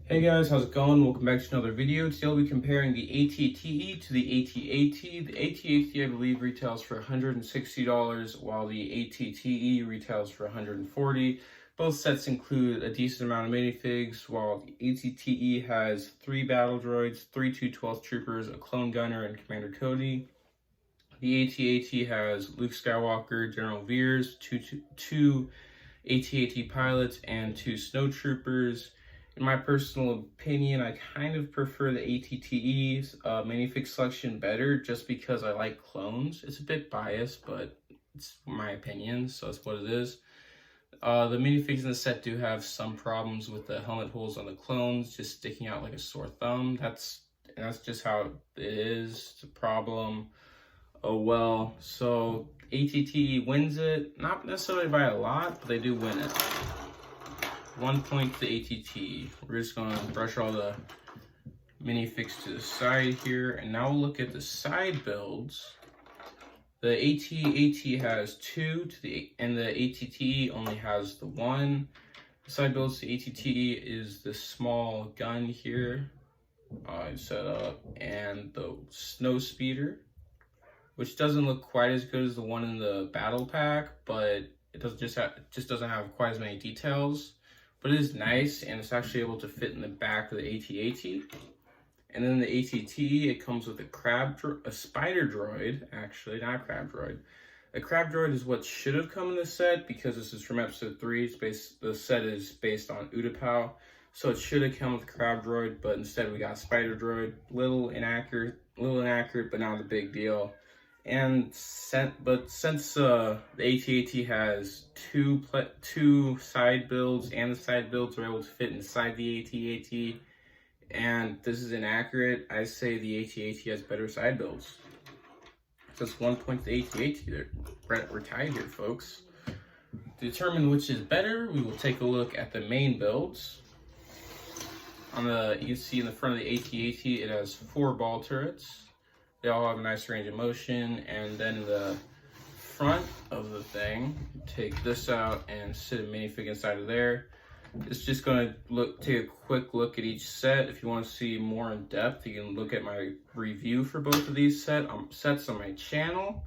Hey guys, how's it going? Welcome back to another video. Today I'll be comparing the AT-TE to the AT-AT. The AT-AT I believe retails for $160 while the AT-TE retails for $140. Both sets include a decent amount of minifigs, while the AT-TE has 3 battle droids, 3 212th troopers, a clone gunner, and Commander Cody. The AT-AT has Luke Skywalker, General Veers, two AT-AT pilots, and 2 snowtroopers. In my personal opinion, I kind of prefer the AT-TE's minifig selection better just because I like clones. It's a bit biased, but it's my opinion, so that's what it is. The minifigs in the set do have some problems with the helmet holes on the clones just sticking out like a sore thumb. That's just how it is. It's a problem. Oh well. So AT-TE wins it, not necessarily by a lot, but they do win it. 1 point to AT-TE. We're just gonna brush all the minifigs to the side here, and now we'll look at the side builds. The AT-AT has 2 and the AT-TE only has the 1. The side builds, the AT-TE is the small gun here, set up, and the snow speeder, which doesn't look quite as good as the one in the battle pack, but it just doesn't have quite as many details. But it is nice, and it's actually able to fit in the back of the AT-AT. And then the AT-TE, it comes with a spider droid, actually, not a crab droid. A crab droid is what should have come in the set because this is from episode 3. The set is based on Utapau, so it should have come with a crab droid, but instead we got a spider droid. Little inaccurate, but not a big deal. And since the AT-AT has two side builds, and the side builds are able to fit inside the AT-AT, and this is inaccurate, I say the AT-AT has better side builds. So that's 1 point to the AT-AT. We're tied here, folks. To determine which is better, we will take a look at the main builds. You can see in the front of the AT-AT, it has 4 ball turrets. They all have a nice range of motion, and then in the front of the thing, take this out and sit a minifig inside of there. It's just going to take a quick look at each set. If you want to see more in depth, you can look at my review for both of these sets on my channel.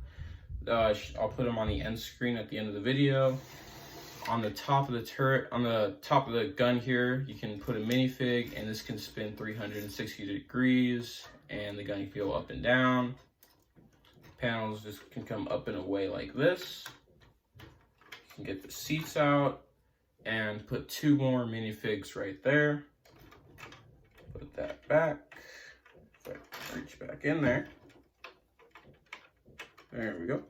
I'll put them on the end screen at the end of the video. On the top of the turret, on the top of the gun here, you can put a minifig, and this can spin 360 degrees. And the gun can go up and down. Panels just can come up and away like this. You can get the seats out and put 2 more minifigs right there. Put that back. If I reach back in there. There we go.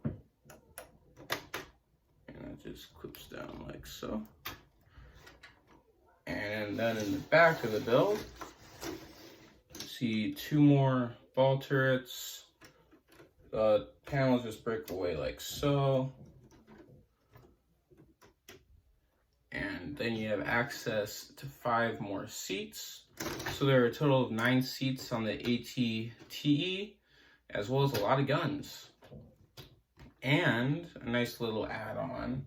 And that just clips down like so. And then in the back of the build, see 2 more ball turrets. The panels just break away like so. And then you have access to 5 more seats. So there are a total of 9 seats on the AT-TE, as well as a lot of guns. And a nice little add-on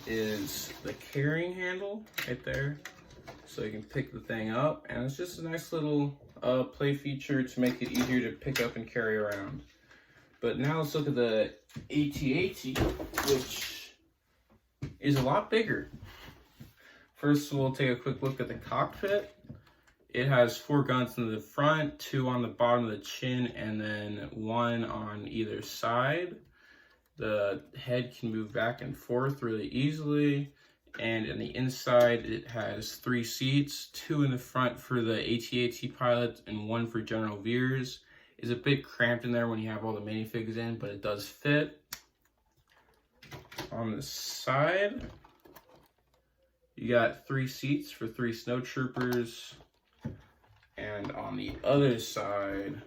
is the carrying handle right there. So you can pick the thing up, and it's just a nice little play feature to make it easier to pick up and carry around. But now let's look at the AT-AT, which is a lot bigger. First, we'll take a quick look at the cockpit. It has 4 guns in the front, 2 on the bottom of the chin, and then 1 on either side. The head can move back and forth really easily. And in the inside, it has 3 seats, 2 in the front for the AT-AT pilot and 1 for General Veers. It's a bit cramped in there when you have all the minifigs in, but it does fit. On the side, you got 3 seats for 3 snowtroopers. And on the other side,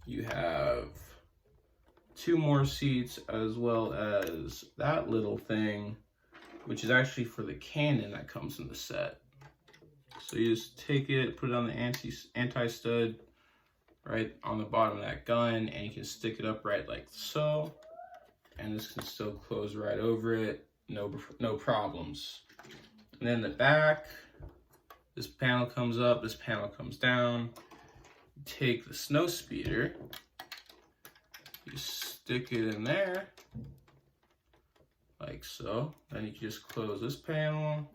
you have 2 more seats, as well as that little thing, which is actually for the cannon that comes in the set. So you just take it, put it on the anti-stud right on the bottom of that gun, and you can stick it upright like so. And this can still close right over it, no problems. And then the back, This panel comes up, this panel comes down. Take the snow speeder, you stick it in there, like so. Then you can just close this panel,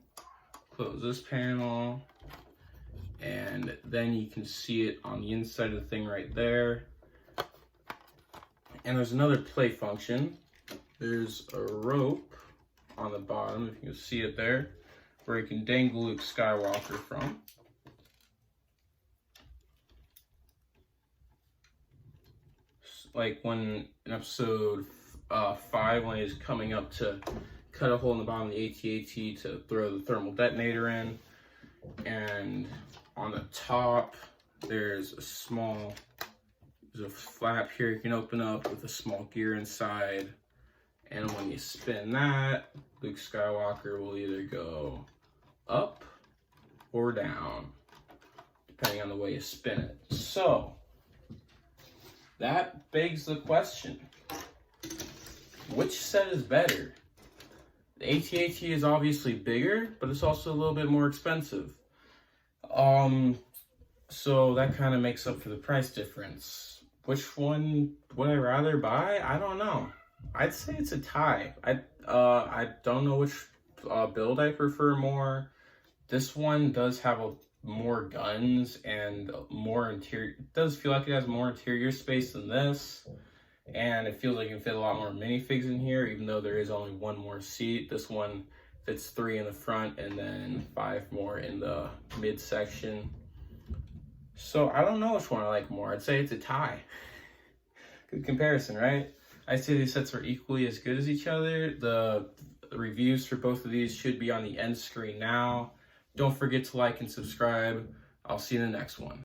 and then you can see it on the inside of the thing right there. And there's another play function. There's a rope on the bottom, if you can see it there, where you can dangle Luke Skywalker from. Like when in episode 5, when he's coming up to cut a hole in the bottom of the AT-AT to throw the thermal detonator in. And on the top, there's a flap here you can open up with a small gear inside. And when you spin that, Luke Skywalker will either go up or down, depending on the way you spin it. So, that begs the question, which set is better? The AT-AT is obviously bigger, but it's also a little bit more expensive. So that kind of makes up for the price difference. Which one would I rather buy? I don't know. I'd say it's a tie. I don't know which build I prefer more. This one does have more guns and more interior. It does feel like it has more interior space than this, and it feels like you can fit a lot more minifigs in here, even though there is only one more seat. This one fits 3 in the front and then 5 more in the midsection. So I don't know which one I like more. I'd say it's a tie. Good comparison, right? I'd say these sets are equally as good as each other. The reviews for both of these should be on the end screen now. Don't forget to like and subscribe. I'll see you in the next one.